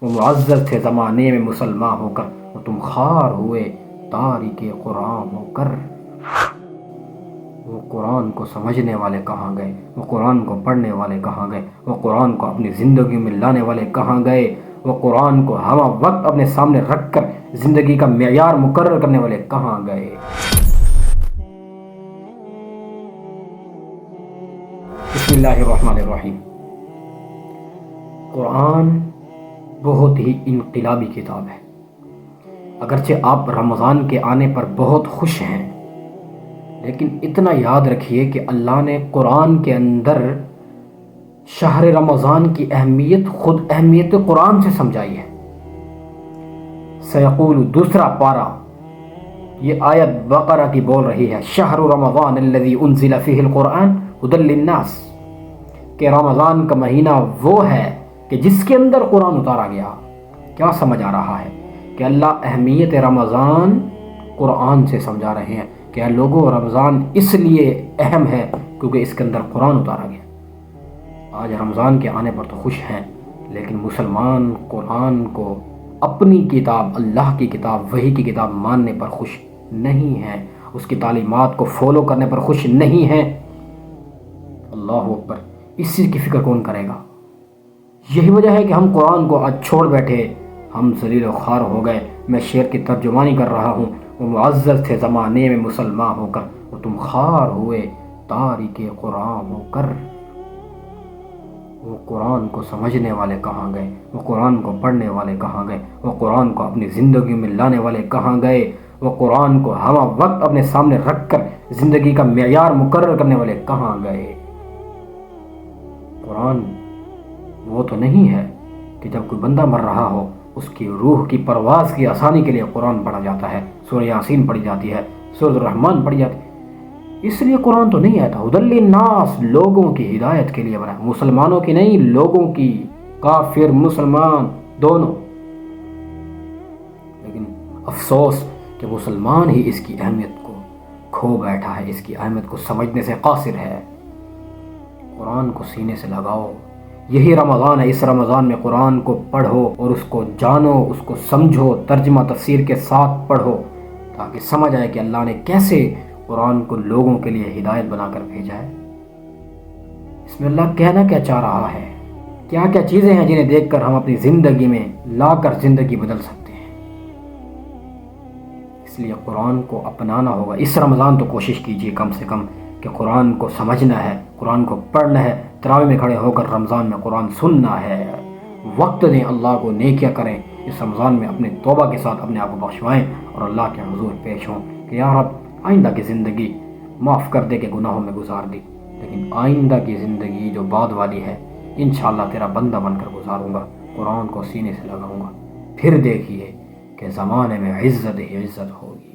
وہ معزز تھے زمانے میں مسلمان ہو کر، اور تم خوار ہوئے تارک قرآن ہو کر۔ وہ قرآن کو سمجھنے والے کہاں گئے؟ وہ قرآن کو پڑھنے والے کہاں گئے؟ وہ قرآن کو اپنی زندگی میں لانے والے کہاں گئے؟ وہ قرآن کو ہر وقت اپنے سامنے رکھ کر زندگی کا معیار مقرر کرنے والے کہاں گئے؟ بسم اللہ الرحمن الرحیم۔ قرآن بہت ہی انقلابی کتاب ہے۔ اگرچہ آپ رمضان کے آنے پر بہت خوش ہیں، لیکن اتنا یاد رکھیے کہ اللہ نے قرآن کے اندر شہر رمضان کی اہمیت خود اہمیت قرآن سے سمجھائی ہے۔ سیقول دوسرا پارہ، یہ آیت بقرہ کی بول رہی ہے، شہر رمضان الذی انزل فیہ القرآن ھدی للناس، کہ رمضان کا مہینہ وہ ہے کہ جس کے اندر قرآن اتارا گیا۔ کیا سمجھ آ رہا ہے کہ اللہ اہمیت رمضان قرآن سے سمجھا رہے ہیں کہ لوگوں رمضان اس لیے اہم ہے کیونکہ اس کے اندر قرآن اتارا گیا۔ آج رمضان کے آنے پر تو خوش ہیں، لیکن مسلمان قرآن کو اپنی کتاب، اللہ کی کتاب، وحی کی کتاب ماننے پر خوش نہیں ہیں، اس کی تعلیمات کو فالو کرنے پر خوش نہیں ہیں۔ اللہ اکبر، اس چیز کی فکر کون کرے گا؟ یہی وجہ ہے کہ ہم قرآن کو آج چھوڑ بیٹھے، ہم ذلیل و خوار ہو گئے۔ میں شعر کی ترجمانی کر رہا ہوں، وہ معزز تھے زمانے میں مسلمان ہو کر، اور تم خوار ہوئے تارک قرآن ہو کر۔ وہ قرآن کو سمجھنے والے کہاں گئے؟ وہ قرآن کو پڑھنے والے کہاں گئے؟ وہ قرآن کو اپنی زندگی میں لانے والے کہاں گئے؟ وہ قرآن کو ہر وقت اپنے سامنے رکھ کر زندگی کا معیار مقرر کرنے والے کہاں گئے؟ قرآن وہ تو نہیں ہے کہ جب کوئی بندہ مر رہا ہو اس کی روح کی پرواز کی آسانی کے لیے قرآن پڑھا جاتا ہے، سورہ یاسین پڑھی جاتی ہے، سورۃ الرحمن پڑھی جاتی ہے۔ اس لیے قرآن تو نہیں آتا، ھدی للناس، لوگوں کی ہدایت کے لیے بنا ہے، مسلمانوں کی نہیں، لوگوں کی، کافر مسلمان دونوں۔ لیکن افسوس کہ مسلمان ہی اس کی اہمیت کو کھو بیٹھا ہے، اس کی اہمیت کو سمجھنے سے قاصر ہے۔ قرآن کو سینے سے لگاؤ، یہی رمضان ہے، اس رمضان میں قرآن کو پڑھو اور اس کو جانو، اس کو سمجھو، ترجمہ تفسیر کے ساتھ پڑھو، تاکہ سمجھ آئے کہ اللہ نے کیسے قرآن کو لوگوں کے لیے ہدایت بنا کر بھیجا ہے۔ اس میں اللہ کہنا کیا چاہ رہا ہے؟ کیا کیا چیزیں ہیں جنہیں دیکھ کر ہم اپنی زندگی میں لا کر زندگی بدل سکتے ہیں؟ اس لیے قرآن کو اپنانا ہوگا۔ اس رمضان تو کوشش کیجیے کم سے کم کہ قرآن کو سمجھنا ہے، قرآن کو پڑھنا ہے، تراویح میں کھڑے ہو کر رمضان میں قرآن سننا ہے، وقت دیں، اللہ کو نیکیاں کریں، اس رمضان میں اپنے توبہ کے ساتھ اپنے آپ کو بخشوائیں اور اللہ کے حضور پیش ہوں کہ یا رب آئندہ کی زندگی معاف کر دے کہ گناہوں میں گزار دی، لیکن آئندہ کی زندگی جو بعد والی ہے انشاءاللہ تیرا بندہ بن کر گزاروں گا، قرآن کو سینے سے لگاؤں گا، پھر دیکھیے کہ زمانے میں عزت ہی عزت ہوگی۔